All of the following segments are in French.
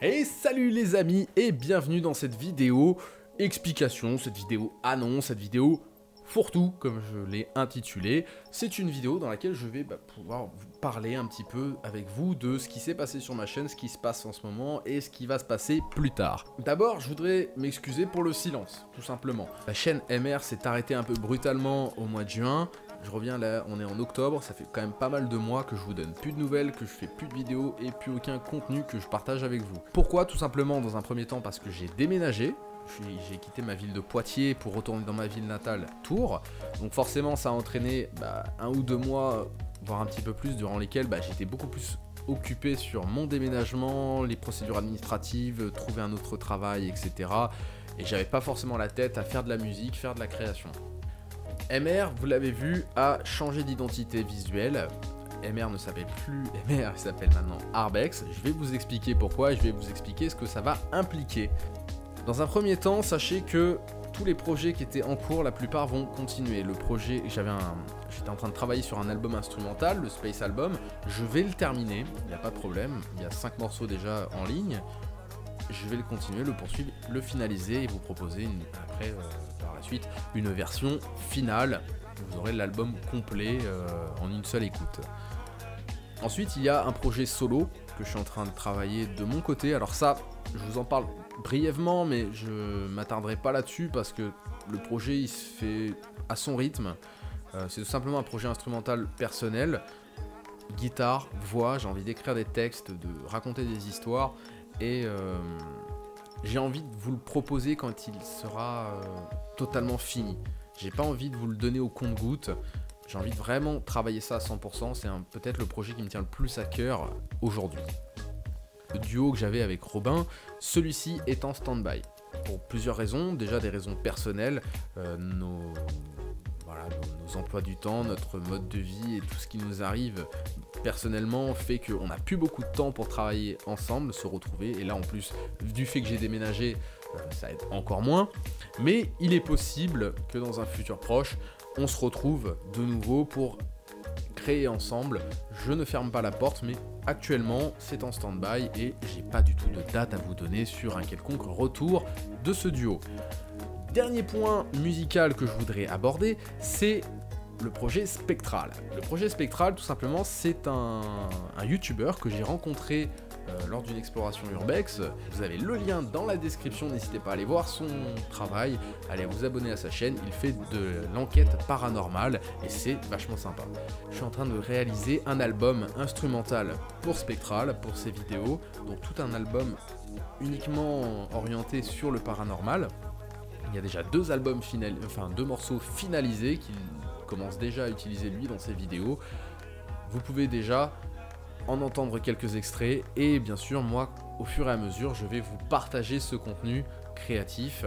Et salut les amis et bienvenue dans cette vidéo explication, cette vidéo annonce, cette vidéo fourre-tout comme je l'ai intitulé. C'est une vidéo dans laquelle je vais pouvoir vous parler un petit peu avec vous de ce qui s'est passé sur ma chaîne, ce qui se passe en ce moment et ce qui va se passer plus tard. D'abord je voudrais m'excuser pour le silence, tout simplement. La chaîne MR s'est arrêtée un peu brutalement au mois de juin. Je reviens là, on est en octobre, ça fait quand même pas mal de mois que je vous donne plus de nouvelles, que je fais plus de vidéos et plus aucun contenu que je partage avec vous. Pourquoi? Tout simplement dans un premier temps parce que j'ai déménagé. J'ai quitté ma ville de Poitiers pour retourner dans ma ville natale, Tours. Donc forcément ça a entraîné 1 ou 2 mois, voire un petit peu plus, durant lesquels j'étais beaucoup plus occupé sur mon déménagement, les procédures administratives, trouver un autre travail, etc. Et j'avais pas forcément la tête à faire de la musique, faire de la création. MR, vous l'avez vu, a changé d'identité visuelle. MR ne s'appelle plus MR, il s'appelle maintenant Arbex. Je vais vous expliquer pourquoi et je vais vous expliquer ce que ça va impliquer. Dans un premier temps, sachez que tous les projets qui étaient en cours, la plupart vont continuer. Le projet, j'étais en train de travailler sur un album instrumental, le Space Album. Je vais le terminer, il n'y a pas de problème. Il y a 5 morceaux déjà en ligne. Je vais le continuer, le poursuivre, le finaliser et vous proposer après, par la suite, une version finale. Vous aurez l'album complet en une seule écoute. Ensuite, il y a un projet solo que je suis en train de travailler de mon côté. Alors ça, je vous en parle brièvement, mais je m'attarderai pas là-dessus parce que le projet, il se fait à son rythme. C'est tout simplement un projet instrumental personnel. Guitare, voix, j'ai envie d'écrire des textes, de raconter des histoires. Et j'ai envie de vous le proposer quand il sera totalement fini. J'ai pas envie de vous le donner au compte-gouttes. J'ai envie de vraiment travailler ça à 100%. C'est peut-être le projet qui me tient le plus à cœur aujourd'hui. Le duo que j'avais avec Robin, celui-ci est en stand-by. Pour plusieurs raisons. Déjà des raisons personnelles. Nos emplois du temps, notre mode de vie et tout ce qui nous arrive personnellement fait qu'on n'a plus beaucoup de temps pour travailler ensemble, se retrouver. Et là en plus, du fait que j'ai déménagé, ça aide encore moins. Mais il est possible que dans un futur proche, on se retrouve de nouveau pour créer ensemble. Je ne ferme pas la porte, mais actuellement c'est en stand-by et j'ai pas du tout de date à vous donner sur un quelconque retour de ce duo. Dernier point musical que je voudrais aborder, c'est le projet Spectral. Le projet Spectral, tout simplement, c'est un YouTuber que j'ai rencontré lors d'une exploration Urbex. Vous avez le lien dans la description, n'hésitez pas à aller voir son travail, allez vous abonner à sa chaîne, il fait de l'enquête paranormale et c'est vachement sympa. Je suis en train de réaliser un album instrumental pour Spectral, pour ses vidéos, donc tout un album uniquement orienté sur le paranormal. Il y a déjà 2 morceaux finalisés qu'il commence déjà à utiliser lui dans ses vidéos. Vous pouvez déjà en entendre quelques extraits et bien sûr moi au fur et à mesure je vais vous partager ce contenu créatif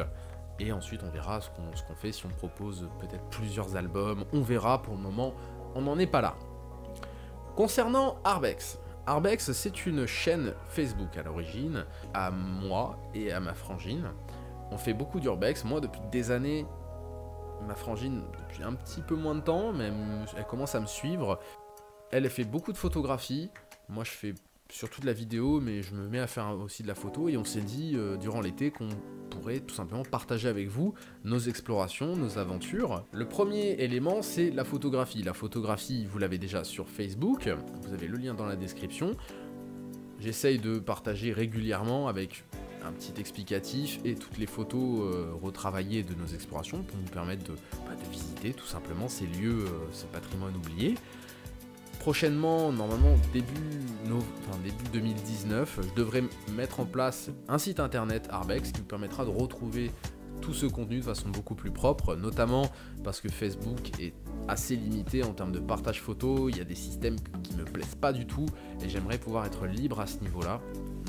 et ensuite on verra ce qu'on fait, si on propose peut-être plusieurs albums, on verra. Pour le moment on n'en est pas là. Concernant Arbex, c'est une chaîne Facebook à l'origine, à moi et à ma frangine. On fait beaucoup d'urbex, moi depuis des années, ma frangine depuis un petit peu moins de temps, mais elle commence à me suivre. Elle fait beaucoup de photographie, moi je fais surtout de la vidéo, mais je me mets à faire aussi de la photo et on s'est dit durant l'été qu'on pourrait tout simplement partager avec vous nos explorations, nos aventures. Le premier élément c'est la photographie. La photographie, vous l'avez déjà sur Facebook, vous avez le lien dans la description. J'essaye de partager régulièrement avec un petit explicatif et toutes les photos retravaillées de nos explorations pour nous permettre de visiter tout simplement ces lieux, ce patrimoine oublié. Prochainement, normalement début 2019, je devrais mettre en place un site internet Arbex qui me permettra de retrouver tout ce contenu de façon beaucoup plus propre, notamment parce que Facebook est assez limité en termes de partage photo, il y a des systèmes qui me plaisent pas du tout et j'aimerais pouvoir être libre à ce niveau-là.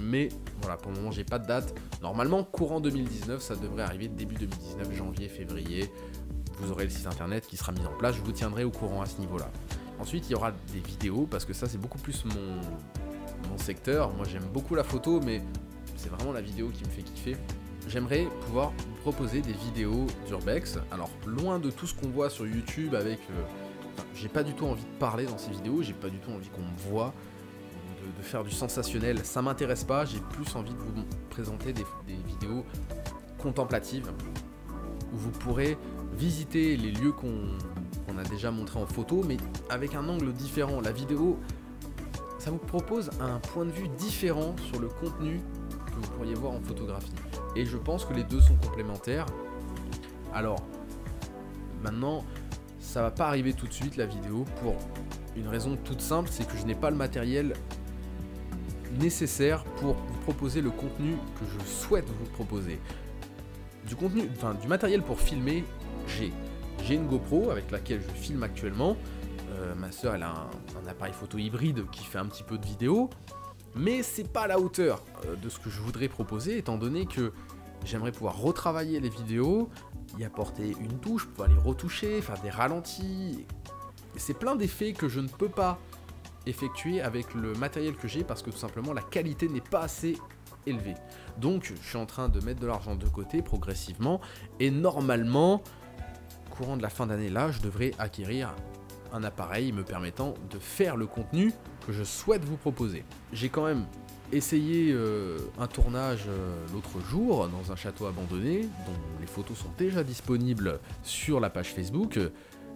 Mais voilà, pour le moment j'ai pas de date. Normalement courant 2019, ça devrait arriver début 2019, janvier, février. Vous aurez le site internet qui sera mis en place, je vous tiendrai au courant à ce niveau-là. Ensuite il y aura des vidéos parce que ça c'est beaucoup plus mon secteur. Moi j'aime beaucoup la photo mais c'est vraiment la vidéo qui me fait kiffer. J'aimerais pouvoir vous proposer des vidéos d'urbex. Alors loin de tout ce qu'on voit sur YouTube avec... j'ai pas du tout envie de parler dans ces vidéos, j'ai pas du tout envie qu'on me voit, de faire du sensationnel, ça m'intéresse pas. J'ai plus envie de vous présenter des vidéos contemplatives où vous pourrez visiter les lieux qu'on a déjà montrés en photo, mais avec un angle différent. La vidéo, ça vous propose un point de vue différent sur le contenu que vous pourriez voir en photographie. Et je pense que les deux sont complémentaires. Alors, maintenant, ça va pas arriver tout de suite la vidéo pour une raison toute simple, c'est que je n'ai pas le matériel nécessaire pour vous proposer le contenu que je souhaite vous proposer. Du matériel pour filmer, j'ai une GoPro avec laquelle je filme actuellement. Ma soeur, elle a un appareil photo hybride qui fait un petit peu de vidéo, mais c'est pas à la hauteur de ce que je voudrais proposer, étant donné que j'aimerais pouvoir retravailler les vidéos, y apporter une touche, pouvoir les retoucher, faire des ralentis. C'est plein d'effets que je ne peux pas effectuer avec le matériel que j'ai parce que tout simplement la qualité n'est pas assez élevée. Donc je suis en train de mettre de l'argent de côté progressivement et normalement, courant de la fin d'année là, je devrais acquérir un appareil me permettant de faire le contenu que je souhaite vous proposer. J'ai quand même essayé un tournage l'autre jour dans un château abandonné dont les photos sont déjà disponibles sur la page Facebook.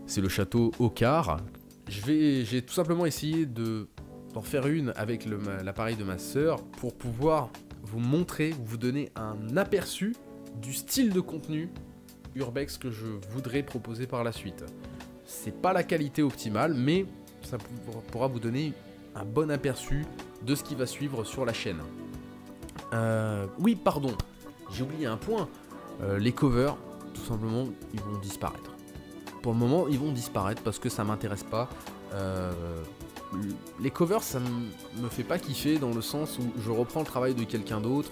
C'est le château Ocar. J'ai tout simplement essayé d'en faire une avec l'appareil de ma sœur pour pouvoir vous montrer, vous donner un aperçu du style de contenu urbex que je voudrais proposer par la suite. C'est pas la qualité optimale, mais ça pourra vous donner un bon aperçu de ce qui va suivre sur la chaîne. Oui, pardon, j'ai oublié un point. Les covers, tout simplement, ils vont disparaître. Pour le moment, ils vont disparaître parce que ça m'intéresse pas. Les covers, ça me fait pas kiffer dans le sens où je reprends le travail de quelqu'un d'autre.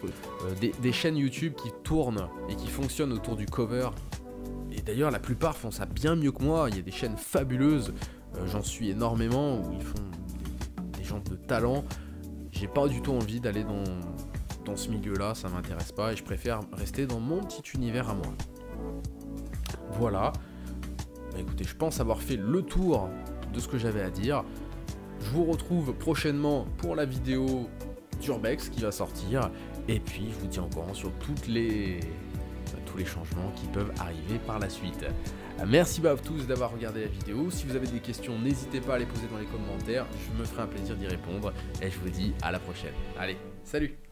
Des chaînes YouTube qui tournent et qui fonctionnent autour du cover. Et d'ailleurs, la plupart font ça bien mieux que moi. Il y a des chaînes fabuleuses, j'en suis énormément, où ils font des gens de talent. J'ai pas du tout envie d'aller dans ce milieu-là, ça m'intéresse pas et je préfère rester dans mon petit univers à moi. Voilà. Bah écoutez, je pense avoir fait le tour de ce que j'avais à dire. Je vous retrouve prochainement pour la vidéo d'Urbex qui va sortir. Et puis, je vous tiens au courant sur tous les changements qui peuvent arriver par la suite. Merci à tous d'avoir regardé la vidéo. Si vous avez des questions, n'hésitez pas à les poser dans les commentaires. Je me ferai un plaisir d'y répondre. Et je vous dis à la prochaine. Allez, salut!